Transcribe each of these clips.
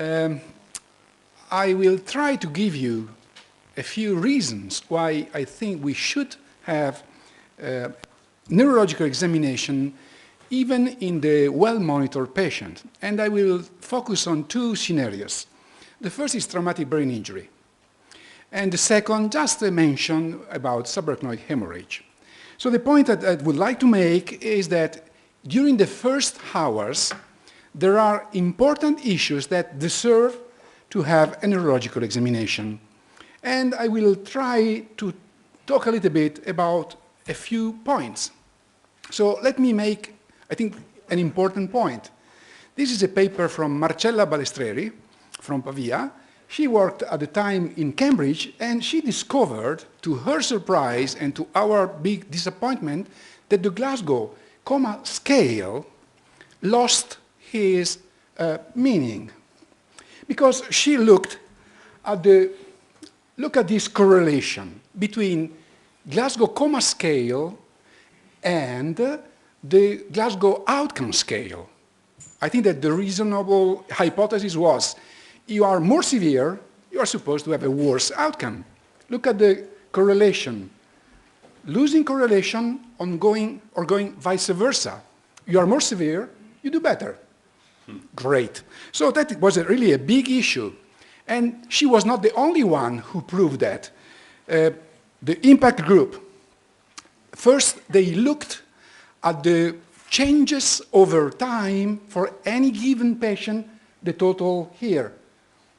Um, I will try to give you a few reasons why I think we should have neurological examination even in the well-monitored patient. And I will focus on two scenarios. The first is traumatic brain injury. And the second, just a mention about subarachnoid hemorrhage. So the point that I would like to make is that during the first hours, there are important issues that deserve to have a neurological examination. And I will try to talk a little bit about a few points. So let me make, I think, an important point. This is a paper from Marcella Balestreri from Pavia. She worked at the time in Cambridge, and she discovered, to her surprise and to our big disappointment, that the Glasgow Coma Scale lost his meaning. Because she looked at this correlation between Glasgow Coma Scale and the Glasgow Outcome Scale. I think that the reasonable hypothesis was, you are more severe, you are supposed to have a worse outcome. Look at the correlation. Losing correlation on going or going vice versa. You are more severe, you do better. Great. So that was really a big issue. And she was not the only one who proved that. The impact group, first they looked at the changes over time for any given patient, the total here,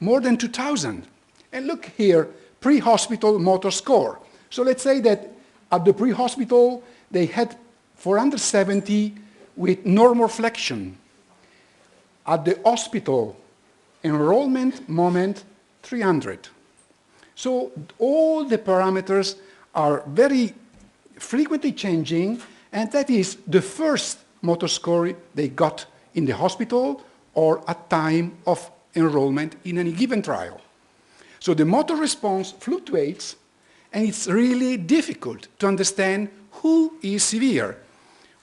more than 2,000. And look here, pre-hospital motor score. So let's say that at the pre-hospital, they had 470 with normal flexion. At the hospital, enrollment moment, 300. So all the parameters are very frequently changing, and that is the first motor score they got in the hospital or at time of enrollment in any given trial. So the motor response fluctuates, and it's really difficult to understand who is severe.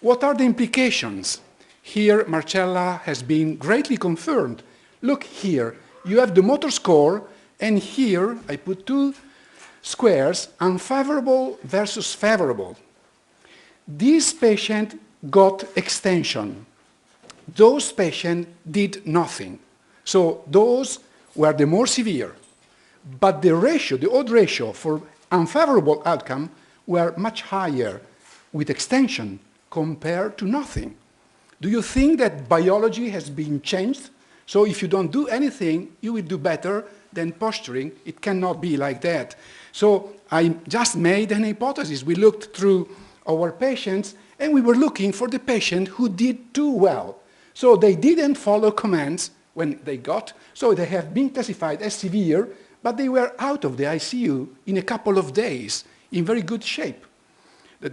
What are the implications? Here, Marcella has been greatly confirmed. Look here, you have the motor score, and here I put two squares, unfavorable versus favorable. This patient got extension. Those patients did nothing. So those were the more severe. But the ratio, the odd ratio for unfavorable outcome were much higher with extension compared to nothing. Do you think that biology has been changed? So if you don't do anything, you will do better than posturing. It cannot be like that. So I just made an hypothesis. We looked through our patients, and we were looking for the patient who did too well. So they didn't follow commands when they got, so they have been classified as severe, but they were out of the ICU in a couple of days, in very good shape.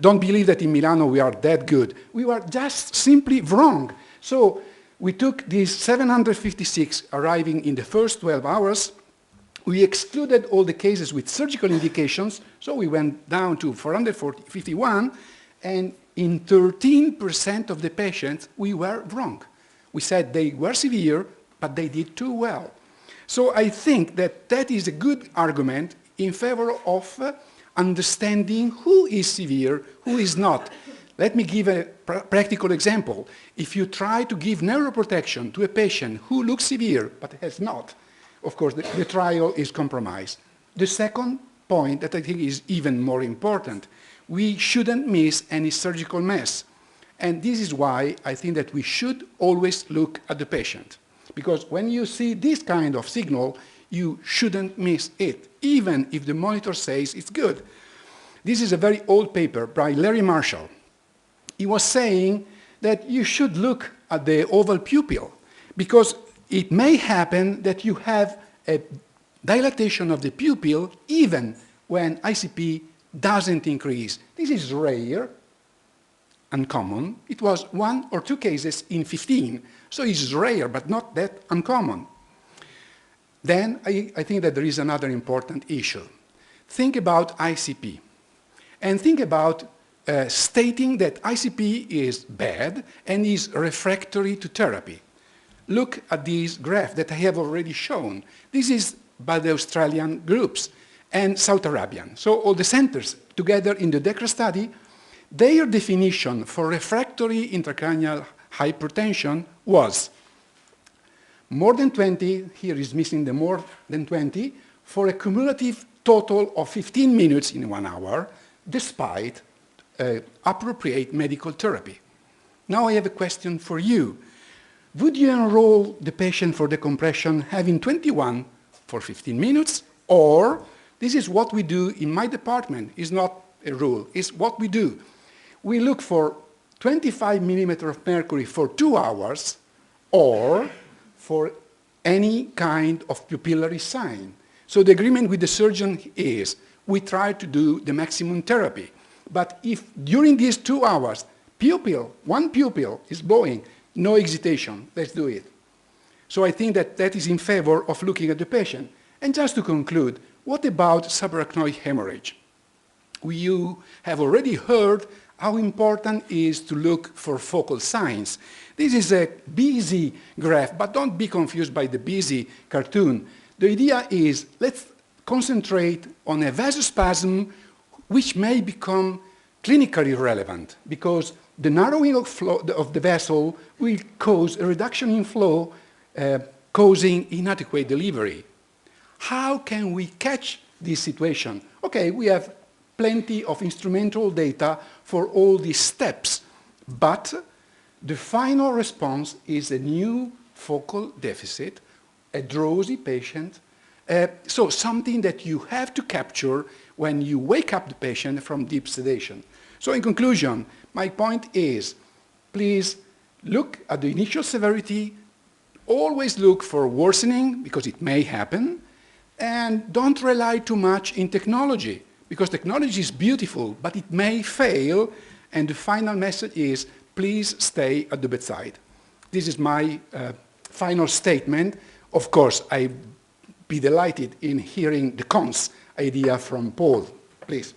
Don't believe that in Milano we are that good. We were just simply wrong. So we took these 756 arriving in the first 12 hours. We excluded all the cases with surgical indications, so we went down to 451, and in 13% of the patients, we were wrong. We said they were severe, but they did too well. So I think that that is a good argument in favor of understanding who is severe, who is not. Let me give a practical example. If you try to give neuroprotection to a patient who looks severe but has not, of course, the trial is compromised. The second point that I think is even more important, we shouldn't miss any surgical mess. And this is why I think that we should always look at the patient. Because when you see this kind of signal, you shouldn't miss it, even if the monitor says it's good. This is a very old paper by Larry Marshall. He was saying that you should look at the oval pupil, because it may happen that you have a dilatation of the pupil even when ICP doesn't increase. This is rare, uncommon. It was 1 or 2 cases in 15, so it's rare, but not that uncommon. Then I think that there is another important issue. Think about ICP, and think about stating that ICP is bad and is refractory to therapy. look at this graph that I have already shown. This is by the Australian groups and South Arabian. So all the centers together in the DECRA study, their definition for refractory intracranial hypertension was more than 20, here is missing the more than 20, for a cumulative total of 15 minutes in 1 hour, despite appropriate medical therapy. Now I have a question for you. Would you enroll the patient for decompression having 21 for 15 minutes? Or, this is what we do in my department, it's not a rule, it's what we do. We look for 25 millimeters of mercury for 2 hours, or for any kind of pupillary sign. So the agreement with the surgeon is, we try to do the maximum therapy. But if during these 2 hours, one pupil is blowing, no hesitation, let's do it. So I think that that is in favor of looking at the patient. And just to conclude, what about subarachnoid hemorrhage? You have already heard how important it is to look for focal signs. This is a busy graph, but don't be confused by the busy cartoon. The idea is, let's concentrate on a vasospasm which may become clinically relevant, because the narrowing of, of the vessel will cause a reduction in flow, causing inadequate delivery. How can we catch this situation? Okay, we have plenty of instrumental data for all these steps, but the final response is a new focal deficit, a drowsy patient, so something that you have to capture when you wake up the patient from deep sedation. So in conclusion, my point is, please look at the initial severity, always look for worsening, because it may happen, and don't rely too much in technology, because technology is beautiful, but it may fail, and the final message is, please stay at the bedside. This is my final statement. Of course, I'd be delighted in hearing the cons idea from Paul. Please.